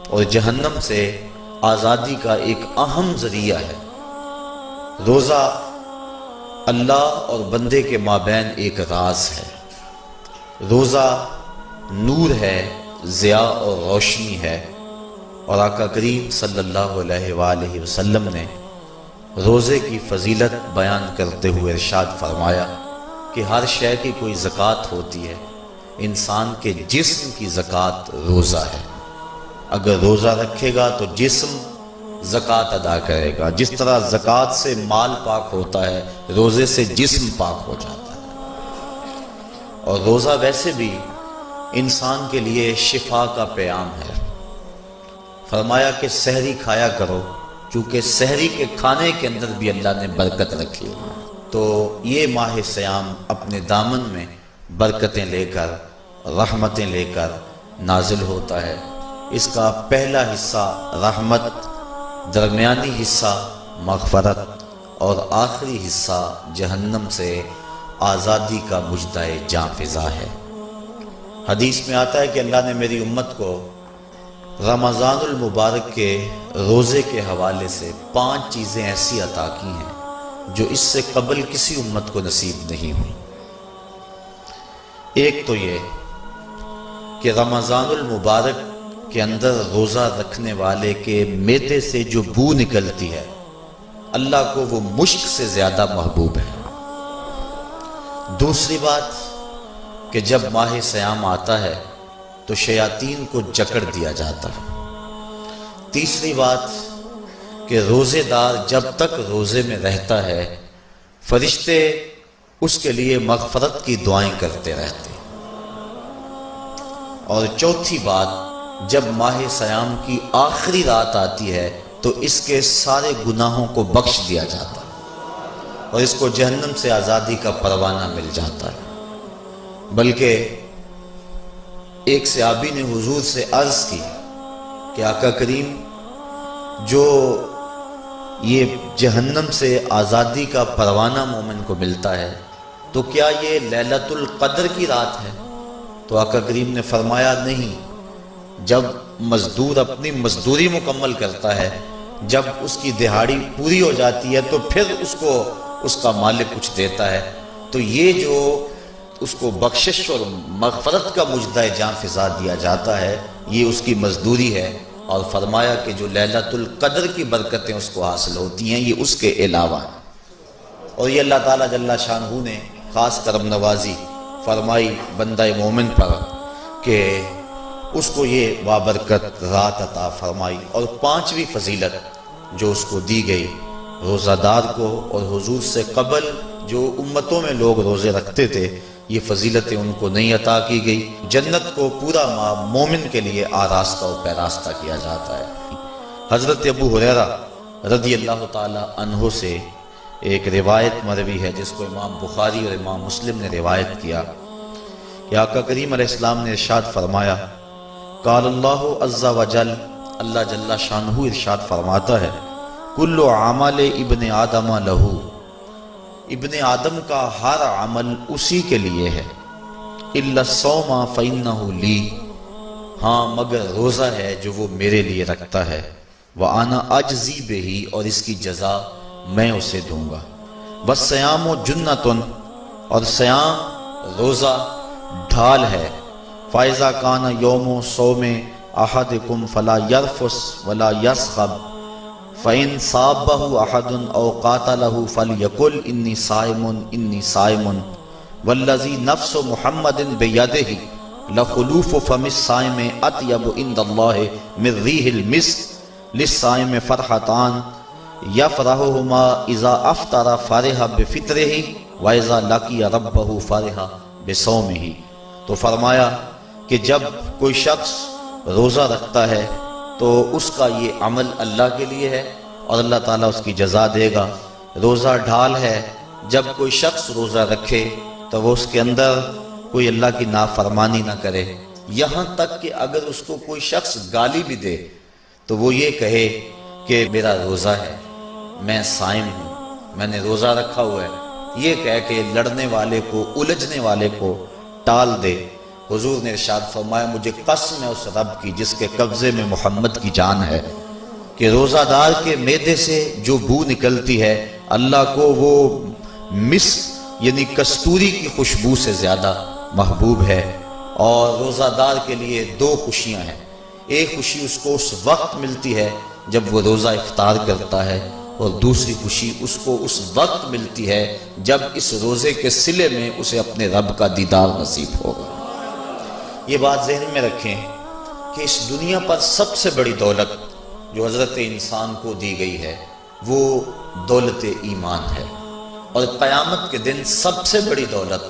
اور جہنم سے آزادی کا ایک اہم ذریعہ ہے۔ روزہ اللہ اور بندے کے مابین ایک راز ہے۔ روزہ نور ہے، ضیاء اور روشنی ہے، اور آقا کریم صلی اللہ علیہ وآلہ وسلم نے روزے کی فضیلت بیان کرتے ہوئے ارشاد فرمایا کہ ہر شے کی کوئی زکوٰۃ ہوتی ہے، انسان کے جسم کی زکوٰۃ روزہ ہے۔ اگر روزہ رکھے گا تو جسم زکوٰۃ ادا کرے گا، جس طرح زکوٰۃ سے مال پاک ہوتا ہے، روزے سے جسم پاک ہو جاتا ہے۔ اور روزہ ویسے بھی انسان کے لیے شفا کا پیام ہے۔ فرمایا کہ سحری کھایا کرو، چونکہ سحری کے کھانے کے اندر بھی اللہ نے برکت رکھی ہے۔ تو یہ ماہ سیام اپنے دامن میں برکتیں لے کر، رحمتیں لے کر نازل ہوتا ہے۔ اس کا پہلا حصہ رحمت، درمیانی حصہ مغفرت، اور آخری حصہ جہنم سے آزادی کا مجدہ جاں فضا ہے۔ حدیث میں آتا ہے کہ اللہ نے میری امت کو رمضان المبارک کے روزے کے حوالے سے 5 چیزیں ایسی عطا کی ہیں جو اس سے قبل کسی امت کو نصیب نہیں ہوئی۔ ایک تو یہ کہ رمضان المبارک کے اندر روزہ رکھنے والے کے معدے سے جو بو نکلتی ہے، اللہ کو وہ مشک سے زیادہ محبوب ہے۔ دوسری بات کہ جب ماہ سیام آتا ہے تو شیاطین کو جکڑ دیا جاتا ہے۔ تیسری بات کہ روزے دار جب تک روزے میں رہتا ہے، فرشتے اس کے لیے مغفرت کی دعائیں کرتے رہتے ہیں۔ اور چوتھی بات، جب ماہ سیام کی آخری رات آتی ہے تو اس کے سارے گناہوں کو بخش دیا جاتا ہے اور اس کو جہنم سے آزادی کا پروانہ مل جاتا ہے۔ بلکہ ایک صحابی نے حضور سے عرض کی کہ آقا کریم، جو یہ جہنم سے آزادی کا پروانہ مومن کو ملتا ہے تو کیا یہ لیلۃ القدر کی رات ہے؟ تو آقا کریم نے فرمایا نہیں، جب مزدور اپنی مزدوری مکمل کرتا ہے، جب اس کی دہاڑی پوری ہو جاتی ہے تو پھر اس کو اس کا مالک کچھ دیتا ہے، تو یہ جو اس کو بخشش اور مغفرت کا مجدہ جاں فضا دیا جاتا ہے، یہ اس کی مزدوری ہے۔ اور فرمایا کہ جو لیلۃ القدر کی برکتیں اس کو حاصل ہوتی ہیں، یہ اس کے علاوہ ہیں۔ اور یہ اللہ تعالیٰ جل شانہ نے خاص کرم نوازی فرمائی بندہ مومن پر کہ اس کو یہ بابرکت رات عطا فرمائی۔ اور 5ویں فضیلت جو اس کو دی گئی روزہ دار کو، اور حضور سے قبل جو امتوں میں لوگ روزے رکھتے تھے، یہ فضیلتیں ان کو نہیں عطا کی گئی۔ جنت کو پورا مومن کے لیے آراستہ و پیراستہ کیا جاتا ہے۔ حضرت ابو ہریرہ رضی اللہ تعالی عنہ سے ایک روایت مروی ہے جس کو امام بخاری اور امام مسلم نے روایت کیا کہ آقا کریم علیہ السلام نے ارشاد فرمایا، قال اللہ عز وجل، اللہ جل شانہ ارشاد فرماتا ہے، کل عمل ابن آدم لہو، ابن آدم کا ہر عمل اسی کے لیے ہے، الا الصوم فإنہ لی، ہاں مگر روزہ ہے جو وہ میرے لیے رکھتا ہے، وَأَنَا أَجْزِي بِهِ، اور اس کی جزا میں اسے دوں گا، وَالصِّيَامُ جُنَّةٌ، اور سیام روزہ ڈھال ہے، فَإِذَا كَانَ يَوْمُ صَوْمِ أَحَدِكُمْ فَلَا يَرْفُثْ وَلَا يَصْخَبْ فَإِنْ صَابَّهُ أَحَدٌ أَوْ قَاتَلَهُ فَلْيَقُلْ إِنِّي صَائِمٌ وَالَّذِي نَفْسُ مُحَمَّدٍ بِيَدِهِ لَخُلُوفُ فَمِ الصَّائِمِ أَطْيَبُ عِندَ اللَّهِ مِنْ رِيحِ الْمِسْكِ لِلصَّائِمِ فَرْحَتَانِ يَفْرَحُهُمَا إِذَا أَفْطَرَ فَرِحَ بِفِطْرِهِ وَإِذَا لَقِيَ رَبَّهُ فَرِحَ بِصَوْمِهِ۔ تو فرمایا کہ جب کوئی شخص روزہ رکھتا ہے تو اس کا یہ عمل اللہ کے لیے ہے اور اللہ تعالیٰ اس کی جزا دے گا۔ روزہ ڈھال ہے، جب کوئی شخص روزہ رکھے تو وہ اس کے اندر کوئی اللہ کی نافرمانی نہ کرے، یہاں تک کہ اگر اس کو کوئی شخص گالی بھی دے تو وہ یہ کہے کہ میرا روزہ ہے، میں صائم ہوں، میں نے روزہ رکھا ہوا ہے، یہ کہہ کے لڑنے والے کو، الجھنے والے کو ٹال دے۔ حضور نے ارشاد فرمایا مجھے قسم ہے اس رب کی جس کے قبضے میں محمد کی جان ہے کہ روزہ دار کے معدے سے جو بو نکلتی ہے اللہ کو وہ مسک یعنی کستوری کی خوشبو سے زیادہ محبوب ہے۔ اور روزہ دار کے لیے دو خوشیاں ہیں، ایک خوشی اس کو اس وقت ملتی ہے جب وہ روزہ افطار کرتا ہے، اور دوسری خوشی اس کو اس وقت ملتی ہے جب اس روزے کے صلے میں اسے اپنے رب کا دیدار نصیب ہوگا۔ یہ بات ذہن میں رکھیں کہ اس دنیا پر سب سے بڑی دولت جو حضرت انسان کو دی گئی ہے وہ دولت ایمان ہے، اور قیامت کے دن سب سے بڑی دولت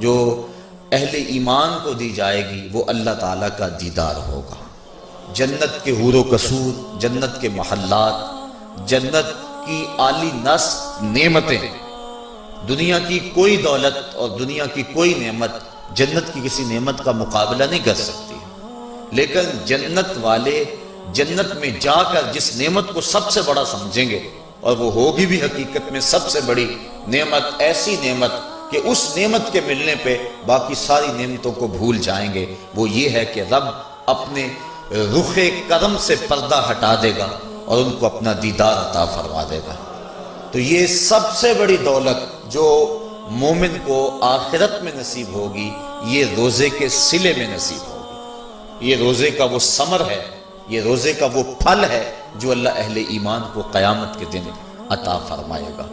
جو اہل ایمان کو دی جائے گی وہ اللہ تعالیٰ کا دیدار ہوگا۔ جنت کے حور و قصور، جنت کے محلات، جنت کی عالی نصب نعمتیں، دنیا کی کوئی دولت اور دنیا کی کوئی نعمت جنت کی کسی نعمت کا مقابلہ نہیں کر سکتی، لیکن جنت والے جنت میں جا کر جس نعمت کو سب سے بڑا سمجھیں گے، اور وہ ہوگی بھی حقیقت میں سب سے بڑی نعمت، ایسی نعمت کہ اس نعمت کے ملنے پہ باقی ساری نعمتوں کو بھول جائیں گے، وہ یہ ہے کہ رب اپنے رخ کرم سے پردہ ہٹا دے گا اور ان کو اپنا دیدار عطا فرما دے گا۔ تو یہ سب سے بڑی دولت جو مومن کو آخرت میں نصیب ہوگی یہ روزے کے صلے میں نصیب ہوگی۔ یہ روزے کا وہ ثمر ہے، یہ روزے کا وہ پھل ہے جو اللہ اہل ایمان کو قیامت کے دن عطا فرمائے گا۔